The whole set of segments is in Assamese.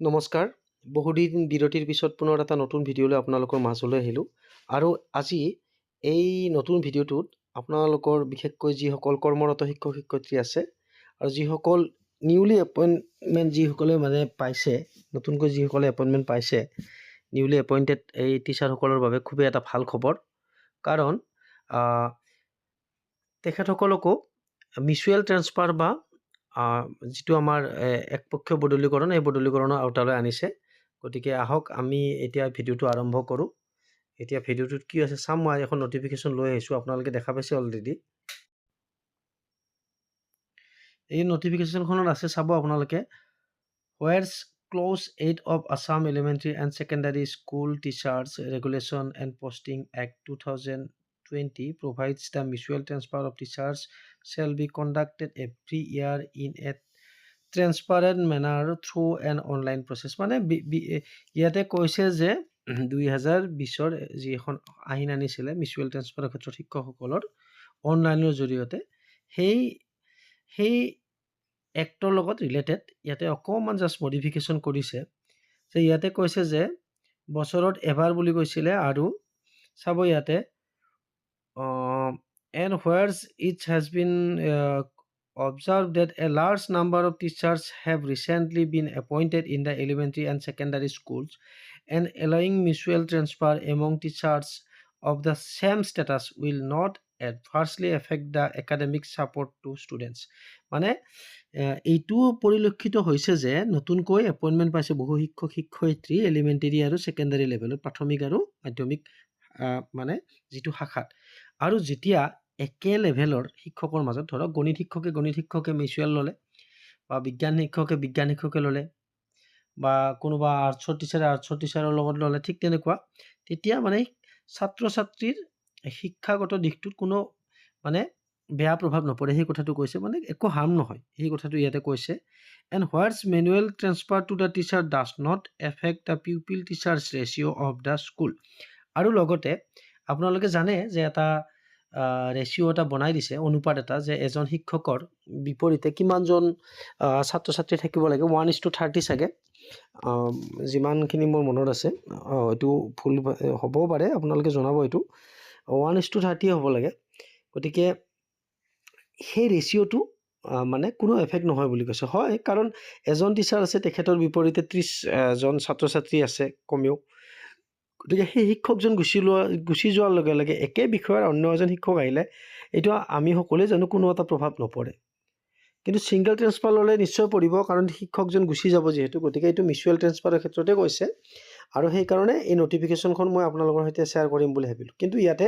নমস্কাৰ। বহুদিন বিৰতিৰ পিছত পুনৰ এটা নতুন ভিডিঅ'লৈ আপোনালোকৰ মাজলৈ আহিলোঁ আৰু আজি এই নতুন ভিডিঅ'টোত আপোনালোকৰ বিশেষকৈ যিসকল কৰ্মৰত শিক্ষক শিক্ষয়িত্ৰী আছে আৰু যিসকল নিউলি এপইণ্টমেণ্ট যিসকলে পাইছে, নতুনকৈ যিসকলে এপইণ্টমেণ্ট পাইছে, নিউলি এপইণ্টেড এই টিচাৰসকলৰ বাবে খুবেই এটা ভাল খবৰ। কাৰণ তেখেতসকলকো মিউচুৱেল ট্ৰেন্সফাৰ বা যিটো আমাৰ একপক্ষীয় বদলীকৰণ, এই বদলীকৰণৰ আওতালৈ আনিছে। গতিকে আহক আমি এতিয়া ভিডিঅ'টো আৰম্ভ কৰোঁ। এতিয়া ভিডিঅ'টোত কি আছে চাম। মই এখন নটিফিকেশ্যন লৈ আহিছোঁ, আপোনালোকে দেখা পাইছে অলৰেডি। এই নটিফিকেশ্যনখনত আছে, চাব আপোনালোকে। হোৱেৰছ close 8 of Assam Elementary and Secondary School Teachers Regulation and Posting Act 2020 provides the mutual transfer of teachers shall be conducted every year in a transparent manner through an online process। মানে ইয়াতে কৈছে যে 2020 যি এখন আইন আনিছিলে মিউচুৱেল ট্ৰেন্সফাৰৰ ক্ষেত্ৰত শিক্ষকসকলৰ অনলাইনৰ জৰিয়তে, সেই এক্টৰ লগত ৰিলেটেড ইয়াতে অকণমান জাষ্ট মডিফিকেশ্যন কৰিছে। যে ইয়াতে কৈছে যে বছৰত এবাৰ বুলি কৈছিলে, আৰু চাব ইয়াতে and whereas it has been observed that a large number of teachers have recently been appointed in the elementary and secondary schools, and allowing mutual transfer among teachers of the same status will not adversely affect the academic support to students। মানে এইটো পৰিলক্ষিত হৈছে যে নতুনকৈ এপইণ্টমেণ্ট পাইছে বহু শিক্ষক শিক্ষয়িত্ৰী এলিমেণ্টেৰী আৰু ছেকেণ্ডাৰী লেভেলত, প্ৰাথমিক আৰু মাধ্যমিক যিটো শাখাত। আৰু যেতিয়া একে লেভেলৰ শিক্ষকৰ মাজত, ধৰক গণিত শিক্ষকে মিউচুৱেল ল'লে, বা বিজ্ঞান শিক্ষকে ল'লে, বা কোনোবা আৰ্টছৰ টিচাৰৰ লগত ল'লে, ঠিক তেনেকুৱা, তেতিয়া ছাত্ৰ ছাত্ৰীৰ শিক্ষাগত দিশটোত কোনো বেয়া প্ৰভাৱ নপৰে, সেই কথাটো কৈছে। একো হাৰ্ম নহয়, সেই কথাটো ইয়াতে কৈছে। And what's manual transfer to the teacher does not affect the pupil teachers ratio' of the school. আৰু লগতে আপোনালোকে জানে যে এটা ৰেচিঅ' এটা বনাই দিছে, অনুপাত এটা, যে এজন শিক্ষকৰ বিপৰীতে কিমানজন ছাত্ৰ ছাত্ৰী থাকিব লাগে। 1:30 চাগে, যিমানখিনি মোৰ মনত আছে। এইটো ভুল হ'বও পাৰে, আপোনালোকে জনাব। এইটো 1:30 হ'ব লাগে। গতিকে সেই ৰেচিঅ'টো কোনো এফেক্ট নহয় বুলি কৈছে। হয়, কাৰণ এজন টিচাৰ আছে, তেখেতৰ বিপৰীতে 30জন ছাত্ৰ ছাত্ৰী আছে কমেও। গতিকে সেই শিক্ষকজন গুচি যোৱাৰ লগে লগে একে বিষয়ৰ অন্য এজন শিক্ষক আহিলে, এইটো আমি সকলোৱে জানো কোনো এটা প্ৰভাৱ নপৰে। কিন্তু ছিংগল ট্ৰেন্সফাৰ ল'লে নিশ্চয় পৰিব, কাৰণ শিক্ষকজন গুচি যাব যিহেতু। গতিকে এইটো মিউচুৱেল ট্ৰেন্সফাৰৰ ক্ষেত্ৰতে কৈছে, আৰু সেইকাৰণে এই নটিফিকেশ্যনখন মই আপোনালোকৰ সৈতে শ্বেয়াৰ কৰিম বুলি ভাবিলোঁ। কিন্তু ইয়াতে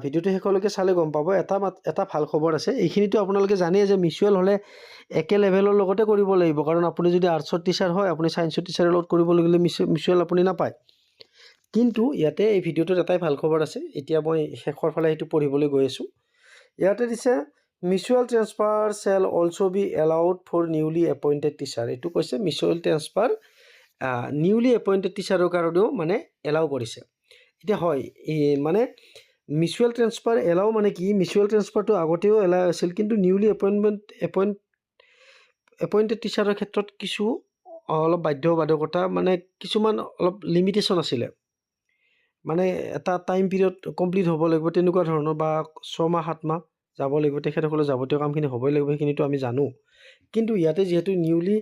ভিডিঅ'টো শেষলৈকে চালে গম পাব, এটা ভাল খবৰ আছে। এইখিনিতো আপোনালোকে জানেই যে মিউচুৱেল হ'লে একে লেভেলৰ লগতে কৰিব লাগিব, কাৰণ আপুনি যদি আৰ্টছৰ টিচাৰ হয়, আপুনি ছায়েন্সৰ টিচাৰৰ লগত কৰিব লাগিলে মিউচুৱেল আপুনি নাপায়। কিন্তু ইয়াতে এই ভিডিঅ'টোত এটাই ভাল খবৰ আছে। এতিয়া মই শেষৰ ফালে সেইটো পঢ়িবলৈ গৈ আছোঁ। ইয়াতে দিছে, mutual transfer shall also' be allowed for newly appointed teacher. এইটো কৈছে মিউচুৱেল ট্ৰেন্সফাৰ নিউলি এপইণ্টেড টিচাৰৰ কাৰণেও এলাউ কৰিছে। এতিয়া হয়, মিউচুৱেল ট্ৰেন্সফাৰ এলাউ কি, মিউচুৱেল ট্ৰেন্সফাৰটো আগতেও এলাউ আছিল, কিন্তু নিউলি এপইণ্টেড টিচাৰৰ ক্ষেত্ৰত কিছু অলপ বাধ্যবাধকতা, কিছুমান অলপ লিমিটেশ্যন আছিলে। এটা টাইম পিৰিয়ড কমপ্লিট হ'ব লাগিব, তেনেকুৱা ধৰণৰ, বা 6 মাহ 7 মাহ যাব লাগিব, তেখেতসকলৰ যাৱতীয় কামখিনি হ'বই লাগিব, সেইখিনিতো আমি জানো। কিন্তু ইয়াতে যিহেতু নিউলি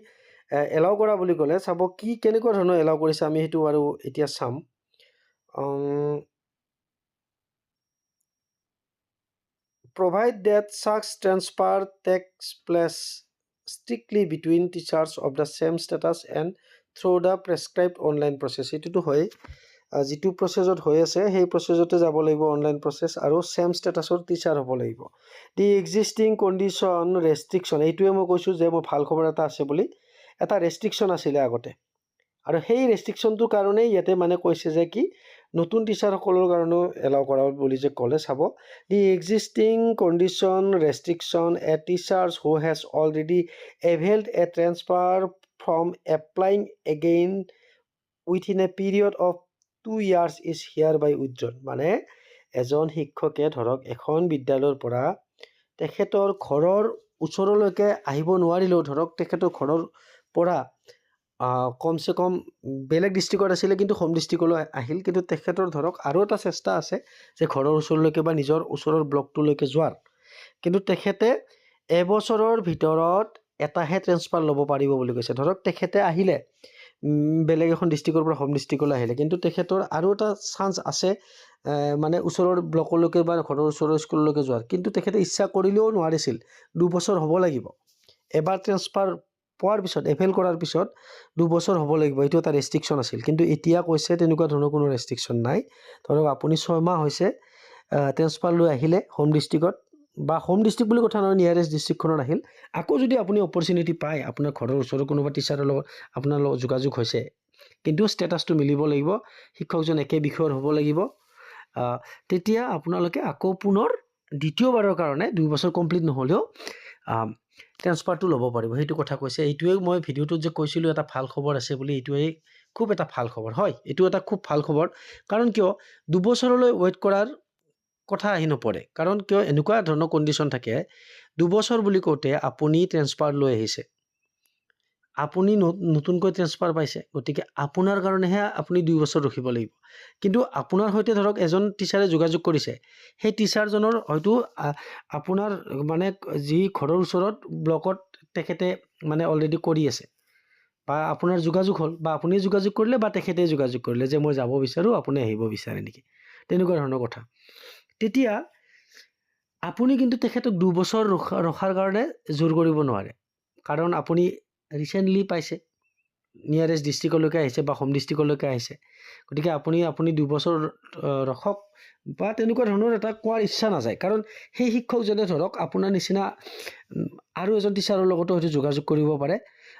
এলাউ কৰা বুলি ক'লে, চাব কেনেকুৱা ধৰণৰ এলাউ কৰিছে, আমি সেইটো আৰু এতিয়া চাম। Provide that such transfer takes place strictly between teachers of the same status and through the prescribed online process। এইটোতো হয়, যিটো প্ৰচেছত হৈ আছে সেই প্ৰচেছতে যাব লাগিব, অনলাইন প্ৰচেছ, আৰু ছেম ষ্টেটাছৰ টিচাৰ হ'ব লাগিব। দি এক্সিষ্টিং কণ্ডিশ্যন ৰেষ্ট্ৰিকশ্যন, এইটোৱে মই কৈছোঁ যে মই ভাল খবৰ এটা আছে বুলি। এটা ৰেষ্ট্ৰিকশ্যন আছিলে আগতে, আৰু সেই ৰেষ্ট্ৰিকশ্যনটোৰ কাৰণেই ইয়াতে কৈছে যে কি, নতুন টিচাৰসকলৰ কাৰণেও এলাউ কৰা বুলি যে ক'লে, চাব। The existing condition restriction a teachers who has already availed a transfer from applying again within a period of 2 years is hereby withdrawn. এজন শিক্ষকে ধৰক এখন বিদ্যালয়ৰ পৰা তেখেতৰ ঘৰৰ ওচৰলৈকে আহিব নোৱাৰিলেও, ধৰক তেখেতৰ ঘৰৰ পৰা কমচে কম বেলেগ ডিষ্ট্ৰিক্টত আছিলে কিন্তু হোম ডিষ্ট্ৰিক্টলৈ আহিল। কিন্তু তেখেতৰ ধৰক আৰু এটা চেষ্টা আছে যে ঘৰৰ ওচৰলৈকে বা নিজৰ ওচৰৰ ব্লকটোলৈকে যোৱাৰ। কিন্তু তেখেতে এবছৰৰ ভিতৰত এটাহে ট্ৰেন্সফাৰ ল'ব পাৰিব বুলি কৈছে। ধৰক তেখেতে আহিলে বেলেগ এখন ডিষ্ট্ৰিক্টৰ পৰা হোম ডিষ্ট্ৰিক্টলৈ আহিলে, কিন্তু তেখেতৰ আৰু এটা চান্স আছে মানে ওচৰৰ ব্লকলৈকে বা ঘৰৰ ওচৰৰ স্কুললৈকে যোৱাৰ। কিন্তু তেখেতে ইচ্ছা কৰিলেও নোৱাৰিছিল, 2 বছৰ হ'ব লাগিব। এবাৰ ট্ৰেন্সফাৰ পোৱাৰ পিছত এফেল কৰাৰ পিছত 2 বছৰ হ'ব লাগিব, এইটো এটা ৰেষ্ট্ৰিকশ্যন আছিল। কিন্তু এতিয়া কৈছে তেনেকুৱা ধৰণৰ কোনো ৰেষ্ট্ৰিকশ্যন নাই। ধৰক আপুনি 6 মাহ হৈছে ট্ৰেন্সফাৰ লৈ আহিলে হোম ডিষ্ট্ৰিক্টত, বা হোম ডিষ্ট্ৰিক্ট বুলি কথা নহয়, নিয়াৰেষ্ট ডিষ্ট্ৰিক্টখনত আহিল। আকৌ যদি আপুনি অপৰচুনিটি পায়, আপোনাৰ ঘৰৰ ওচৰৰ কোনোবা টিচাৰৰ লগত আপোনাৰ লগত যোগাযোগ হৈছে, কিন্তু ষ্টেটাছটো মিলিব লাগিব, শিক্ষকজন একে বিষয়ৰ হ'ব লাগিব, তেতিয়া আপোনালোকে আকৌ পুনৰ দ্বিতীয়বাৰৰ কাৰণে 2 বছৰ কমপ্লিট নহ'লেও ট্ৰেন্সফাৰটো ল'ব পাৰিব। সেইটো কথা কৈছে। এইটোৱে মই ভিডিঅ'টোত যে কৈছিলোঁ এটা ভাল খবৰ আছে বুলি, এইটোৱেই খুব এটা ভাল খবৰ। হয়, এইটো এটা খুব ভাল খবৰ। কাৰণ কিয় 2 বছৰলৈ ৱেইট কৰাৰ কথা আহি নপৰে। কাৰণ কিয় এনেকুৱা ধৰণৰ কণ্ডিশ্যন থাকে, 2 বছৰ বুলি কওঁতে আপুনি ট্ৰেন্সফাৰ লৈ আহিছে, আপুনি নতুনকৈ ট্ৰেন্সফাৰ পাইছে, গতিকে আপোনাৰ কাৰণেহে আপুনি 2 বছৰ ৰখিব লাগিব। কিন্তু আপোনাৰ সৈতে ধৰক এজন টিচাৰে যোগাযোগ কৰিছে, সেই টিচাৰজনৰ হয়তো আপোনাৰ মানে যি ঘৰৰ ওচৰত ব্লকত তেখেতে মানে অলৰেডি কৰি আছে, বা আপোনাৰ যোগাযোগ হ'ল, বা আপুনি যোগাযোগ কৰিলে বা তেখেতে যোগাযোগ কৰিলে যে মই যাব বিচাৰোঁ, আপুনি আহিব বিচাৰে নেকি, তেনেকুৱা ধৰণৰ কথা। তেতিয়া আপুনি কিন্তু তেখেতক 2 বছৰ ৰখাৰ কাৰণে জোৰ কৰিব নোৱাৰে। কাৰণ আপুনি ৰিচেণ্টলি পাইছে, নিয়াৰেষ্ট ডিষ্ট্ৰিক্টলৈকে আহিছে বা হোম ডিষ্ট্ৰিক্টলৈকে আহিছে। গতিকে আপুনি 2 বছৰ ৰখক, বা তেনেকুৱা ধৰণৰ এটা কোৱাৰ ইচ্ছা নাযায়। কাৰণ সেই শিক্ষকজনে ধৰক আপোনাৰ নিচিনা আৰু এজন টিচাৰৰ লগতো হয়তো যোগাযোগ কৰিব পাৰে,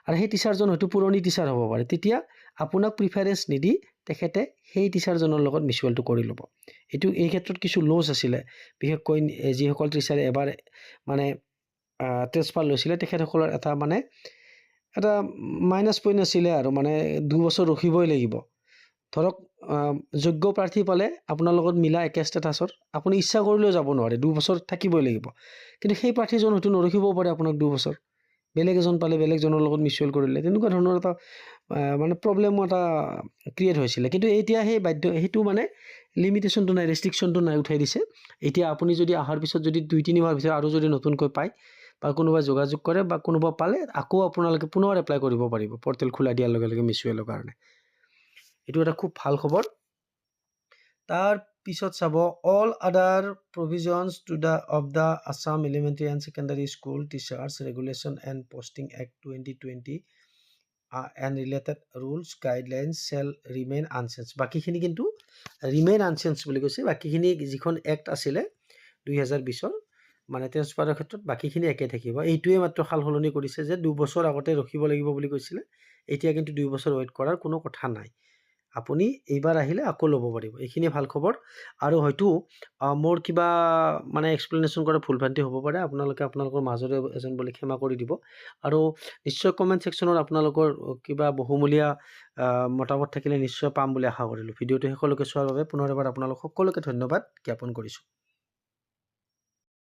আৰু সেই টিচাৰজন হয়তো পুৰণি টিচাৰ হ'ব পাৰে। তেতিয়া আপোনাক প্ৰিফাৰেঞ্চ নিদি তেখেতে সেই টিচাৰজনৰ লগত মিউচুৱেলটো কৰি ল'ব। এই ক্ষেত্ৰত কিছু লছ আছিলে, বিশেষকৈ যিসকল টিচাৰে এবাৰ মানে ট্ৰেন্সফাৰ লৈছিলে, তেখেতসকলৰ এটা মানে এটা মাইনাছ পইণ্ট আছিলে, আৰু মানে 2 বছৰ ৰখিবই লাগিব। ধৰক যোগ্য প্ৰাৰ্থী পালে আপোনাৰ লগত মিলা একে ষ্টেটাছৰ, আপুনি ইচ্ছা কৰিলেও যাব নোৱাৰে, 2 বছৰ থাকিবই লাগিব। কিন্তু সেই প্ৰাৰ্থীজন হয়তো নৰখিবও পাৰে আপোনাক 2 বছৰ, বেলেগ এজন পালে বেলেগজনৰ লগত মিউচুৱেল কৰিলে, তেনেকুৱা ধৰণৰ এটা মানে প্ৰব্লেমো এটা ক্ৰিয়েট হৈছিলে। কিন্তু এতিয়া সেইটো মানে লিমিটেশ্যনটো নাই, ৰেষ্ট্ৰিকশ্যনটো নাই, উঠাই দিছে। এতিয়া আপুনি যদি অহাৰ পিছত যদি 2-3 মাহৰ পিছত আৰু যদি নতুনকৈ পায়, বা কোনোবা যোগাযোগ কৰে, বা কোনোবা পালে আকৌ আপোনালোকে পুনৰ এপ্লাই কৰিব পাৰিব পৰ্টেল খোলা দিয়াৰ লগে লগে মিউচুৱেলৰ কাৰণে। এইটো এটা খুব ভাল খবৰ। তাৰ পিছত চাব, all other provisions of the Assam elementary and secondary school teachers regulation and posting act 2020 and related rules guidelines shall remain unchanged. বাকীখিনি কিন্তু ৰিমেইন আনচেঞ্জ বুলি কৈছে। বাকীখিনি যিখন এক্ট আছিলে 2020-ৰ মানে ট্ৰেন্সফাৰৰ ক্ষেত্ৰত, বাকীখিনি একে থাকিব। এইটোৱে মাত্ৰ সাল সলনি কৰিছে যে 2 বছৰ আগতে ৰখিব লাগিব বুলি কৈছিলে, এতিয়া কিন্তু 2 বছৰ ৱেইট কৰাৰ কোনো কথা নাই। আপুনি এইবাৰ আহিলে আকৌ ল'ব পাৰিব। এইখিনি ভাল খবৰ। আৰু হয়তো মোৰ কিবা মানে এক্সপ্লেনেশ্যন কৰা ভুল ভ্ৰান্তি হ'ব পাৰে, আপোনালোকৰ মাজৰে এজন বুলি ক্ষমা কৰি দিব। আৰু নিশ্চয় কমেণ্ট ছেকশ্যনত আপোনালোকৰ কিবা বহুমূলীয়া মতামত থাকিলে নিশ্চয় পাম বুলি আশা কৰিলোঁ। ভিডিঅ'টো শেষলৈকে চোৱাৰ বাবে পুনৰ এবাৰ আপোনালোক সকলোকে ধন্যবাদ জ্ঞাপন কৰিছোঁ।